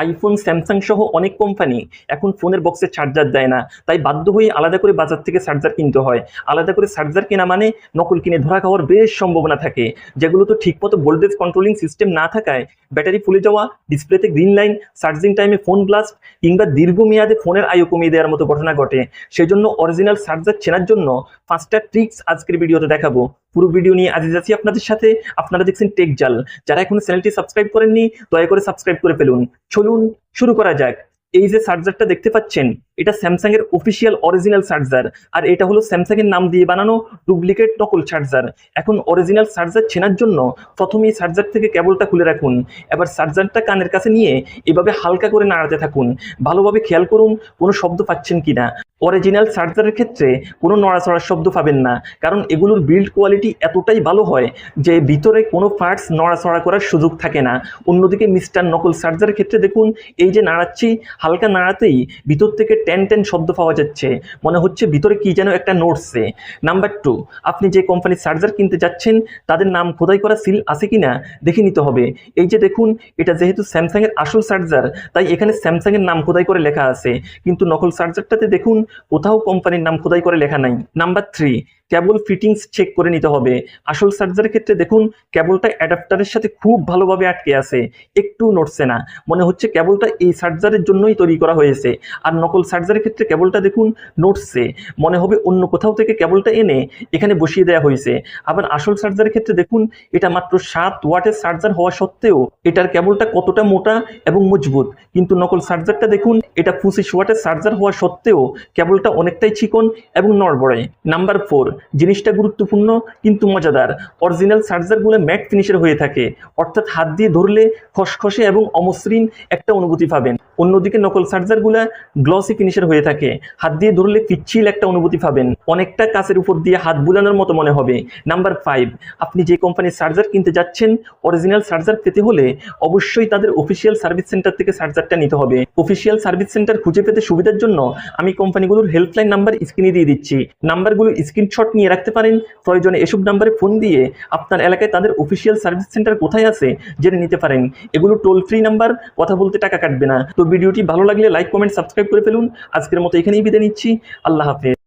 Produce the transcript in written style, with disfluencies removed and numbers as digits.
IPhone, Samsung সহ অনেক company এখন ফোনের বক্সে চার্জার দেয় না, তাই বাধ্য হয়ে আলাদা করে বাজার থেকে চার্জার কিনতে হয়। আলাদা করে চার্জার কেনা মানে নকল কিনে ধরা খাওয়ার বেশ সম্ভাবনা থাকে, যেগুলো তো ঠিকমতো ভোল্টেজ কন্ট্রোলিং সিস্টেম না থাকায় ব্যাটারি ফুলে যাওয়া, ডিসপ্লেতে গ্রিন লাইন, চার্জিং টাইমে ফোন ব্লাস্ট কিংবা দীর্ঘমেয়াদে ফোনের আয়ু কমিয়ে দেওয়ার মতো ঘটনা ঘটে। সেজন্য অরিজিনাল চার্জার চেনার জন্য 5টা ট্রিক্স আজকের ভিডিওতে দেখাবো। পুরো ভিডিও নিয়ে আজিজ আছি আপনাদের সাথে। আপনারা দেখছেন টেক জাল। যারা এখনো চ্যানেলটি সাবস্ক্রাইব করেননি দয়া করে সাবস্ক্রাইব করে ফেলুন। চলুন শুরু করা যাক। এই যে চার্জারটা দেখতে পাচ্ছেন, এটা স্যামসাং এর অফিসিয়াল অরিজিনাল চার্জার, আর এটা হলো স্যামসাং এর নাম দিয়ে বানানো ডুপ্লিকেট নকল চার্জার। এখন অরিজিনাল চার্জার চেনার জন্য প্রথমেই চার্জার থেকে কেবলটা খুলে রাখুন। এবার চার্জারটা কানের কাছে নিয়ে এভাবে হালকা করে নাড়াতে থাকুন। ভালোভাবে খেয়াল করুন কোনো শব্দ পাচ্ছেন কিনা। অরিজিনাল চার্জারের ক্ষেত্রে কোনো নড়াচড়ার শব্দ পাবেন না, কারণ এগুলোর বিল্ড কোয়ালিটি এতটাই ভালো হয় যে ভিতরে কোনো পার্টস নড়াচড়া করার সুযোগ থাকে না। অন্যদিকে মিস্টার নকল চার্জারের ক্ষেত্রে দেখুন, এই যে নাড়াচ্ছি, হালকা নাড়াতেই ভিতর থেকে টেন টেন শব্দ পাওয়া যাচ্ছে, মনে হচ্ছে ভিতরে কি যেন একটা নড়ছে। নাম্বার 2, আপনি যে কোম্পানির চার্জার কিনতে যাচ্ছেন তাদের নাম খোদাই করা সিল আছে কিনা দেখে নিতে হবে। এই যে দেখুন, এটা যেহেতু স্যামসাং এর আসল চার্জার তাই এখানে স্যামসাং এর নাম খোদাই করে লেখা আছে, কিন্তু নকল চার্জারটাতে দেখুন কোথাও কোম্পানির নাম খোদাই করে লেখা নাই। নাম্বার 3, কেবল ফিটিংস চেক করে নিতে হবে। আসল চার্জারের ক্ষেত্রে দেখুন কেবলটা অ্যাডাপ্টারের সাথে খুব ভালোভাবে আটকে আছে, একটু নড়ছে না, মনে হচ্ছে কেবলটা এই চার্জারের জন্যই তৈরি করা হয়েছে। আর নকল চার্জারের ক্ষেত্রে কেবলটা দেখুন নড়ছে, মনে হবে অন্য কোথাও থেকে কেবলটা এনে এখানে বসিয়ে দেওয়া হয়েছে। আবার আসল চার্জারের ক্ষেত্রে দেখুন, এটা মাত্র 7 ওয়াটের চার্জার হওয়া সত্ত্বেও এটার কেবলটা কতটা মোটা এবং মজবুত, কিন্তু নকল চার্জারটা দেখুন, এটা 25 ওয়াটের চার্জার হওয়া সত্ত্বেও কেবলটা অনেকটাই চিকন এবং নড়বড়ে। নাম্বার 4, জিনিসটা গুরুত্বপূর্ণ কিন্তু মজাদার। অরিজিনাল চার্জারগুলো ম্যাট ফিনিশের হয়ে থাকে, অর্থাৎ হাত দিয়ে ধরলে খসখসে এবং অমসৃণ একটা অনুভূতি পাবেন। অন্যদিকে নকল চার্জারগুলো গ্লসি ফিনিশের হয়ে থাকে, হাত দিয়ে ধরলে পিচ্ছিল একটা অনুভূতি পাবেন, অনেকটা কাচের উপর দিয়ে হাত বুলানোর মতো মনে হবে। নাম্বার 5, আপনি যে কোম্পানির চার্জার কিনতে যাচ্ছেন অরিজিনাল চার্জার পেতে হলে অবশ্যই তাদের অফিসিয়াল সার্ভিস সেন্টার থেকে চার্জারটা নিতে হবে। অফিসিয়াল সার্ভিস সেন্টার খুঁজে পেতে সুবিধার জন্য আমি কোম্পানিগুলোর হেল্পলাইন নাম্বার স্ক্রিনে দিয়ে দিচ্ছি, নাম্বারগুলো স্ক্রিনশট নিয়ে রাখতে পারেন। প্রয়োজনে এসব নাম্বারে ফোন দিয়ে আপনার এলাকায় তাদের অফিসিয়াল সার্ভিস সেন্টার কোথায় আছে জেনে নিতে পারেন। এগুলো টোল ফ্রি নাম্বার, কথা বলতে টাকা কাটবে না। তো ভিডিওটি ভালো লাগলে লাইক, কমেন্ট, সাবস্ক্রাইব করে ফেলুন। আজকের মতো এখানেই বিদায় নিচ্ছি। আল্লাহ হাফেজ।